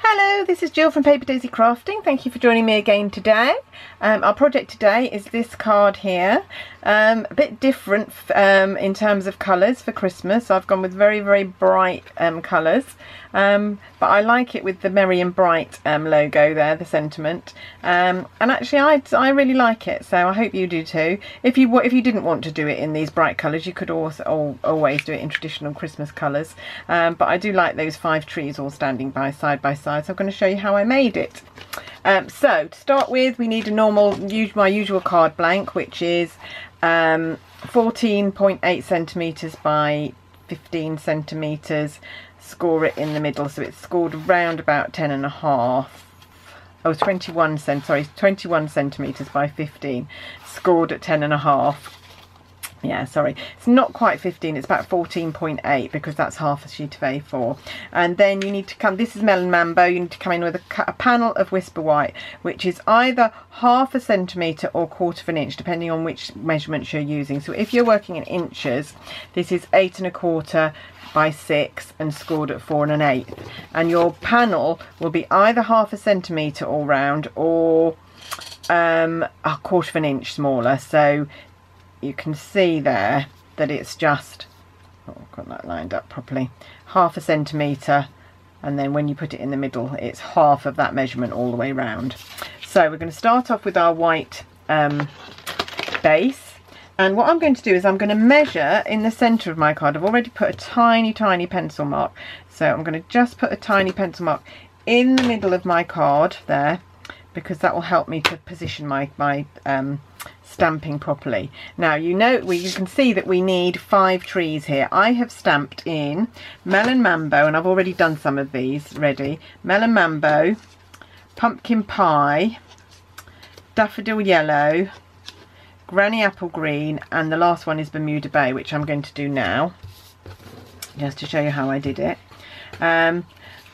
Hello, this is Jill from Paper Daisy Crafting. Thank you for joining me again today. Our project today is this card here. A bit different in terms of colours for Christmas. I've gone with very, very bright colours. But I like it with the Merry and Bright logo there, the sentiment. And actually I really like it, so I hope you do too. If you didn't want to do it in these bright colours, you could also always do it in traditional Christmas colours. But I do like those 5 trees all standing side by side, so I'm going to show you how I made it. So to start with, we need my usual card blank, which is 14.8 centimetres by 15 centimetres. Score it in the middle, so it's scored around about 10.5. Oh, 21 centimetres by 15, scored at 10.5. Yeah, sorry, it's not quite 15, it's about 14.8 because that's half a sheet of A4. And then you need to come, this is Melon Mambo, you need to come in with a panel of Whisper White, which is either 1/2 centimetre or 1/4 inch, depending on which measurements you're using. So if you're working in inches, this is 8 1/4 by 6 and scored at 4 1/8. And your panel will be either 1/2 centimetre all round or 1/4 inch smaller. So you can see there that it's just, I've got that lined up properly, 1/2 centimetre, and then when you put it in the middle it's half of that measurement all the way round. So we're going to start off with our white base, and what I'm going to do is I'm going to measure in the centre of my card. I've already put a tiny pencil mark, so I'm going to just put a tiny pencil mark in the middle of my card there, because that will help me to position my stamping properly. Now you can see that we need 5 trees here. I have stamped in Melon Mambo, and I've already done some of these ready. Melon Mambo, Pumpkin Pie, Daffodil Yellow, Granny Apple Green, and the last one is Bermuda Bay, which I'm going to do now, just to show you how I did it.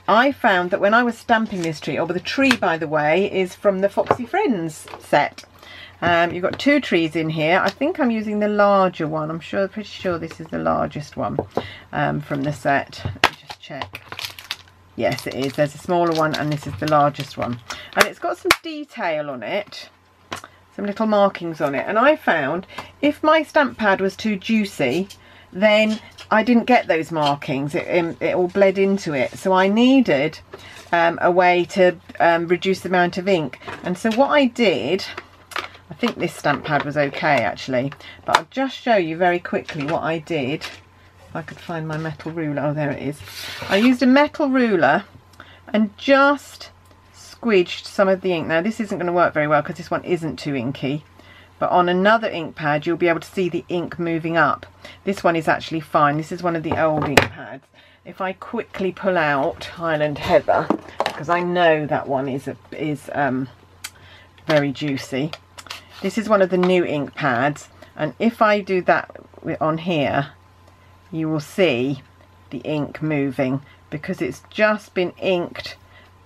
I found that when I was stamping this tree, the tree, by the way, is from the Foxy Friends set. You've got 2 trees in here. I think I'm using the larger one. I'm pretty sure this is the largest one from the set. Let me just check. Yes, it is. There's a smaller one and this is the largest one. And it's got some detail on it, some little markings on it. And I found if my stamp pad was too juicy, then I didn't get those markings. It all bled into it. So I needed a way to reduce the amount of ink. And so what I did, I think this stamp pad was okay actually, but I'll just show you very quickly what I did. If I could find my metal ruler. Oh, there it is. I used a metal ruler and just squidged some of the ink. Now this isn't going to work very well because this one isn't too inky, but on another ink pad you'll be able to see the ink moving up. This one is actually fine. This is one of the old ink pads. If I quickly pull out Highland Heather, because I know that one is very juicy. This is one of the new ink pads, and if I do that on here, you will see the ink moving because it's just been inked,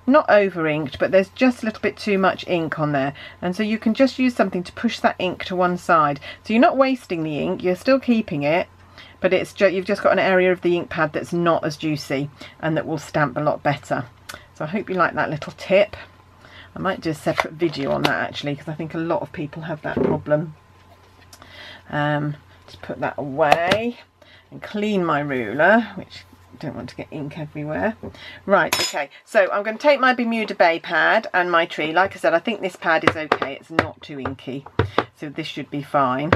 not over inked, but there's just a little bit too much ink on there, and so you can just use something to push that ink to one side. So you're not wasting the ink, you're still keeping it, but you've just got an area of the ink pad that's not as juicy and that will stamp a lot better. So I hope you like that little tip. I might do a separate video on that actually, because I think a lot of people have that problem. Just put that away and clean my ruler, which I don't want to get ink everywhere. Right, okay, so I'm going to take my Bermuda Bay pad and my tree. Like I said, I think this pad is okay, it's not too inky, so this should be fine,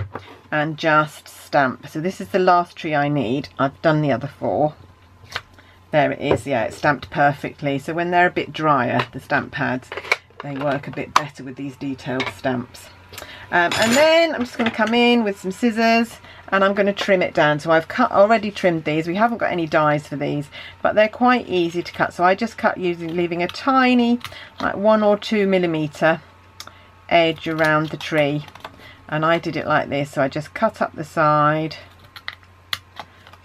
and just stamp. So this is the last tree I need. I've done the other 4. There it is. Yeah, it's stamped perfectly. So when they're a bit drier, the stamp pads, they work a bit better with these detailed stamps. And then I'm just going to come in with some scissors and I'm going to trim it down. So I've already trimmed these. We haven't got any dies for these, but they're quite easy to cut. So I just cut leaving a tiny, like 1 or 2 millimetre edge around the tree. And I did it like this. So I just cut up the side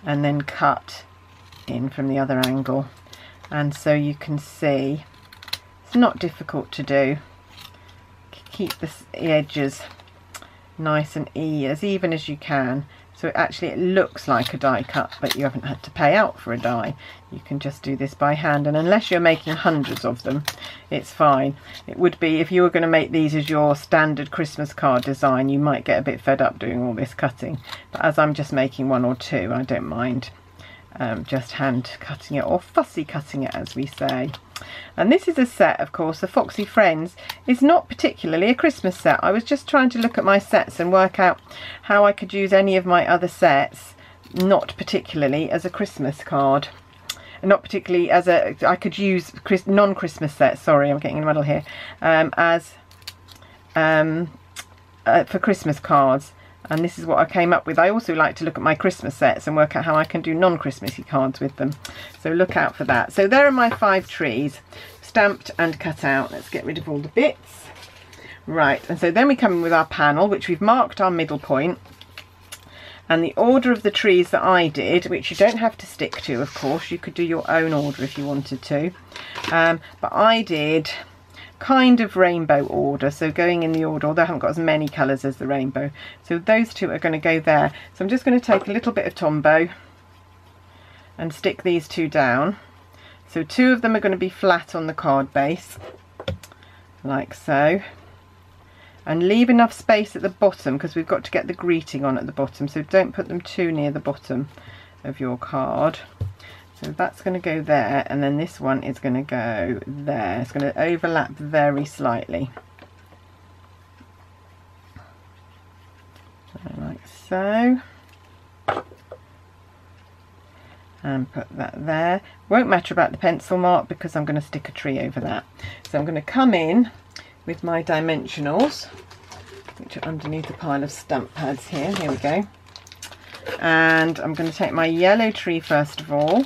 and then cut in from the other angle. And so you can see it's not difficult to do. Keep the edges nice and as even as you can, so actually it looks like a die cut, but you haven't had to pay out for a die. You can just do this by hand, and unless you're making hundreds of them, it's fine. It would be if you were going to make these as your standard Christmas card design, you might get a bit fed up doing all this cutting, but as I'm just making one or two, I don't mind just hand cutting it, or fussy cutting it, as we say. And this is a set, of course, the Foxy Friends is not particularly a Christmas set. I was just trying to look at my sets and work out how I could use any of my other sets, not particularly as a Christmas card. Not particularly as a, I could use non-Christmas sets, sorry, I'm getting in the muddle here, as for Christmas cards. And this is what I came up with. I also like to look at my Christmas sets and work out how I can do non-Christmassy cards with them. So look out for that. So there are my 5 trees, stamped and cut out. Let's get rid of all the bits. Right, and so then we come in with our panel, which we've marked our middle point. And the order of the trees that I did, which you don't have to stick to, of course, you could do your own order if you wanted to. But I did kind of rainbow order, so going in the order, although I haven't got as many colours as the rainbow. So those two are going to go there. So I'm just going to take a little bit of Tombow and stick these 2 down. So 2 of them are going to be flat on the card base, like so. And leave enough space at the bottom, because we've got to get the greeting on at the bottom, so don't put them too near the bottom of your card. So that's going to go there, and then this one is going to go there. It's going to overlap very slightly. Like so. And put that there. Won't matter about the pencil mark because I'm going to stick a tree over that. So I'm going to come in with my dimensionals, which are underneath the pile of stamp pads here. Here we go. And I'm going to take my yellow tree first of all,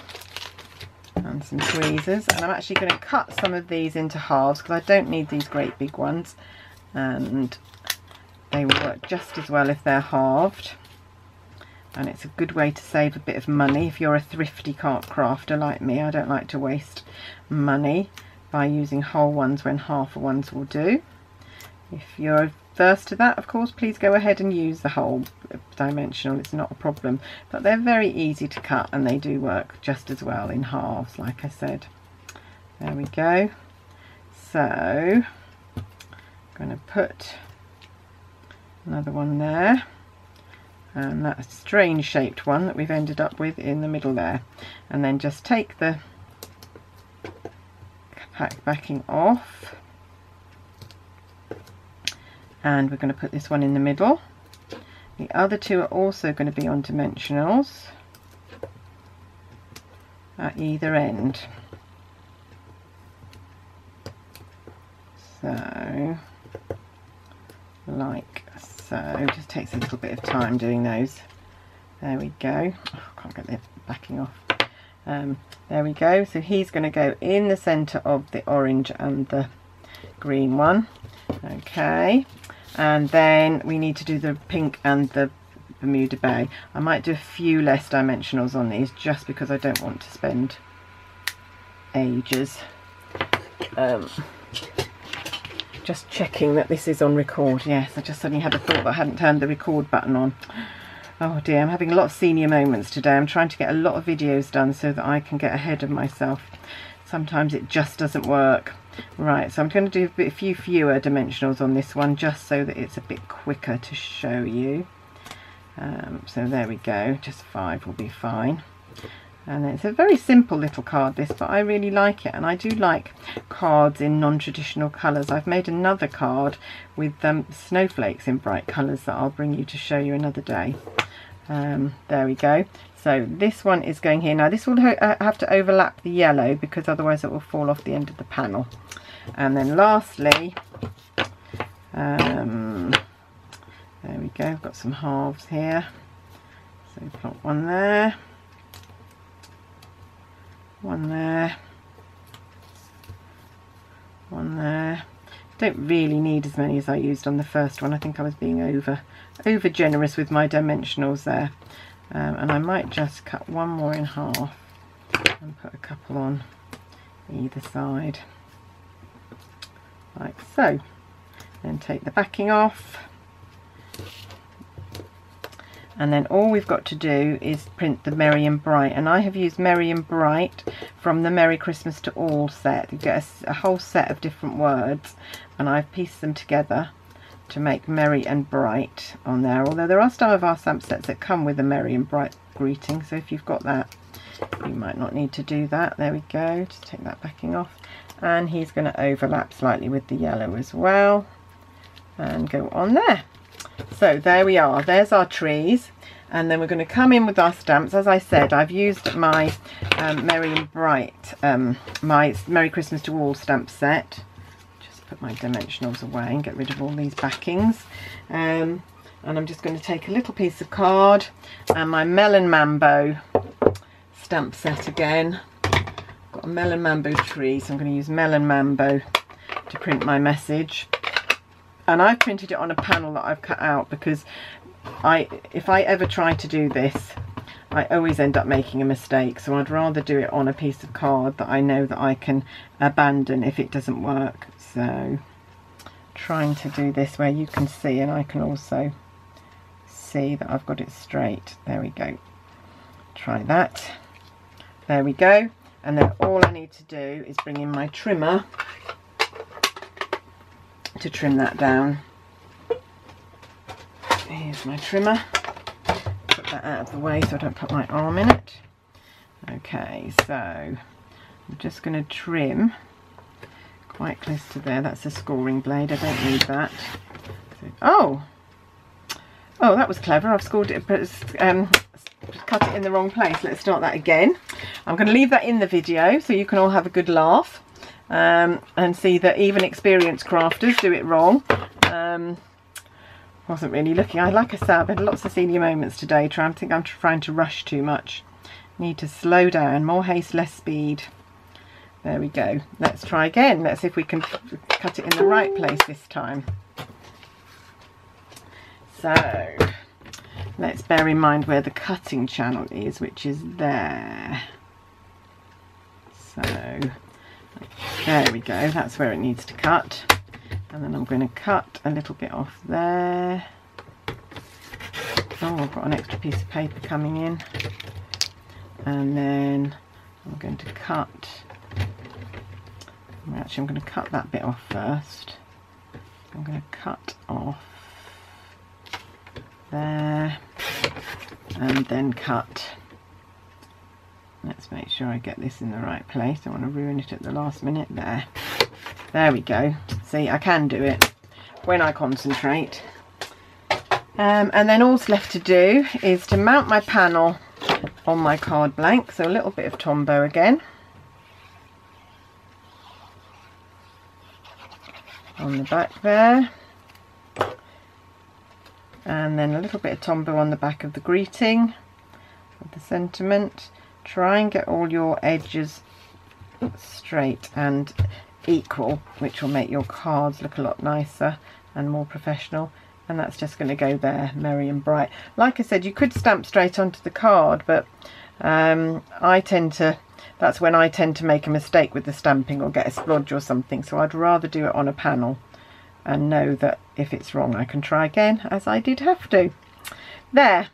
and some tweezers, and I'm actually going to cut some of these into halves because I don't need these great big ones, and they will work just as well if they're halved. And it's a good way to save a bit of money if you're a thrifty card crafter like me. I don't like to waste money by using whole ones when half ones will do. If you're averse to that, of course, please go ahead and use the whole dimensional, it's not a problem, but they're very easy to cut and they do work just as well in halves, like I said. There we go. So I'm going to put another one there, and that strange shaped one that we've ended up with in the middle there, and then just take the backing off, and we're going to put this one in the middle. The other 2 are also going to be on dimensionals at either end. So, like so. It just takes a little bit of time doing those. There we go. Oh, I can't get the backing off. There we go. So he's going to go in the centre of the orange and the green one. Okay. And then we need to do the pink and the Bermuda Bay. I might do a few less dimensionals on these just because I don't want to spend ages. Just checking that this is on record. Yes, I just suddenly had a thought that I hadn't turned the record button on. Oh dear, I'm having a lot of senior moments today. I'm trying to get a lot of videos done so that I can get ahead of myself. Sometimes it just doesn't work. Right, so I'm going to do a few fewer dimensionals on this one just so that it's a bit quicker to show you. So there we go, just 5 will be fine. And it's a very simple little card this, but I really like it, and I do like cards in non-traditional colours. I've made another card with snowflakes in bright colours that I'll bring you to show you another day. There we go. So this one is going here. Now this will have to overlap the yellow because otherwise it will fall off the end of the panel. And then lastly, there we go, I've got some halves here. So plop one there, one there, one there. Don't really need as many as I used on the first one. I think I was being over generous with my dimensionals there. And I might just cut one more in half and put a couple on either side, like so. Then take the backing off, And then all we've got to do is print the Merry and Bright, and I have used Merry and Bright from the Merry Christmas to All set. You get a whole set of different words, and I've pieced them together to make Merry and Bright on there, although there are some of our stamp sets that come with a Merry and Bright greeting, so if you've got that you might not need to do that. There we go, just take that backing off, and he's going to overlap slightly with the yellow as well and go on there. So there we are, there's our trees, and then we're going to come in with our stamps. As I said, I've used my Merry and Bright, my Merry Christmas to All stamp set. Just put my dimensionals away and get rid of all these backings, and I'm just going to take a little piece of card and my Melon Mambo stamp set again. Got a Melon Mambo tree, so I'm going to use Melon Mambo to print my message. And I've printed it on a panel that I've cut out because if I ever try to do this, I always end up making a mistake. So I'd rather do it on a piece of card that I know that I can abandon if it doesn't work. So trying to do this where you can see, and I can also see that I've got it straight. There we go. Try that. There we go. And then all I need to do is bring in my trimmer to trim that down. Here's my trimmer. Put that out of the way so I don't put my arm in it. Okay, so I'm just going to trim quite close to there. That's a scoring blade, I don't need that. So, oh, that was clever. I've scored it, but cut it in the wrong place. Let's start that again. I'm going to leave that in the video so you can all have a good laugh. And see that even experienced crafters do it wrong. Wasn't really looking. Like I said, I've had lots of senior moments today. I think I'm trying to rush too much. Need to slow down. More haste, less speed. There we go. Let's try again. Let's see if we can cut it in the right place this time. So let's bear in mind where the cutting channel is, which is there. So there we go, that's where it needs to cut. And then I'm going to cut a little bit off there. Oh, I've got an extra piece of paper coming in. And then I'm going to cut, actually I'm going to cut that bit off first. I'm going to cut off there and then cut. Let's make sure I get this in the right place. I don't want to ruin it at the last minute. There we go. See, I can do it when I concentrate. And then all's left to do is to mount my panel on my card blank. So a little bit of Tombow again. On the back there. And then a little bit of Tombow on the back of the greeting, of the sentiment. Try and get all your edges straight and equal, which will make your cards look a lot nicer and more professional. And that's just going to go there, Merry and Bright. Like I said, you could stamp straight onto the card, but that's when I tend to make a mistake with the stamping or get a splodge or something. So I'd rather do it on a panel and know that if it's wrong I can try again, as I did have to. There.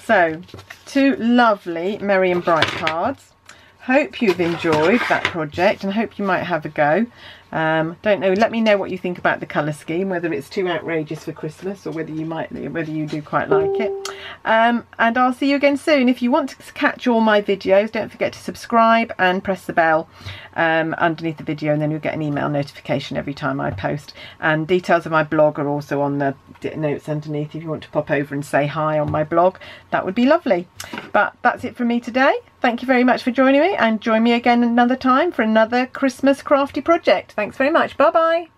So, 2 lovely Merry and Bright cards. Hope you've enjoyed that project and hope you might have a go. Don't know, let me know what you think about the colour scheme, whether it's too outrageous for Christmas or whether you do quite like it. And I'll see you again soon. If you want to catch all my videos, don't forget to subscribe and press the bell underneath the video, and then you'll get an email notification every time I post. And details of my blog are also on the notes underneath if you want to pop over and say hi on my blog. That would be lovely. But that's it from me today. Thank you very much for joining me, and join me again another time for another Christmas crafty project. Thanks very much. Bye bye.